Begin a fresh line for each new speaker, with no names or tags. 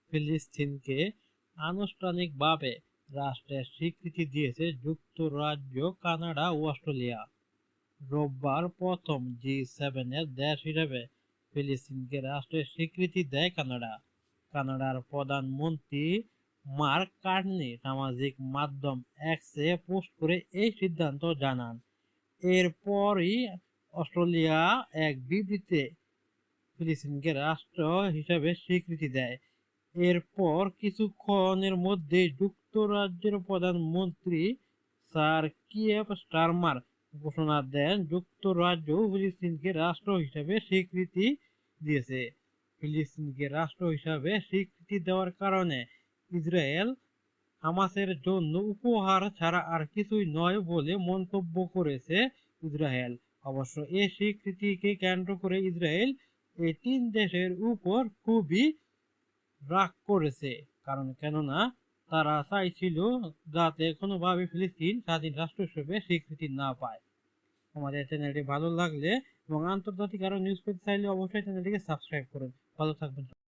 ফিলিস্তিনকে আনুষ্ঠানিকভাবে রাষ্ট্রের স্বীকৃতি দিয়েছে যুক্তরাজ্য, কানাডা ও অস্ট্রেলিয়া। রোববার প্রথম জি7-এর দেশ হিসেবে ফিলিস্তিনকে রাষ্ট্রের স্বীকৃতি দেয় কানাডা। কানাডার প্রধানমন্ত্রী মার্ক কার্নি সামাজিক মাধ্যম এক্সে পোস্ট করে এই সিদ্ধান্ত জানান। এরপরই অস্ট্রেলিয়া এক বিবৃতিতে ফিলিস্তিনকে রাষ্ট্র হিসেবে স্বীকৃতি দেয়। এরপর কিছুক্ষণের মধ্যেই যুক্তরাজ্যের প্রধানমন্ত্রী স্যার কিয়ের স্টারমার ঘোষণা দেন যুক্তরাজ্য ফিলিস্তিনকে রাষ্ট্র হিসেবে স্বীকৃতি দিয়েছে। ফিলিস্তিনকে রাষ্ট্র হিসেবে স্বীকৃতি দেওয়ার কারণে ইসরায়েল হামাসের জন্য উপহার ছাড়া আর কিছুই নয় বলে মন্তব্য করেছে ইসরায়েল। অবশ্য এই স্বীকৃতিকে কেন্দ্র করে ইসরায়েল এই তিন দেশের উপর খুবই রাগ করেছে, কেননা তারা চাইছিল যাতে কোনোভাবে ফিলিস্তিন স্বাধীন রাষ্ট্র হিসেবে স্বীকৃতি না পায়। আমাদের চ্যানেলটি ভালো লাগলে এবং আন্তর্জাতিক আরো নিউজ পেতে চাইলে অবশ্যই চ্যানেলটিকে সাবস্ক্রাইব করুন। ভালো থাকবেন।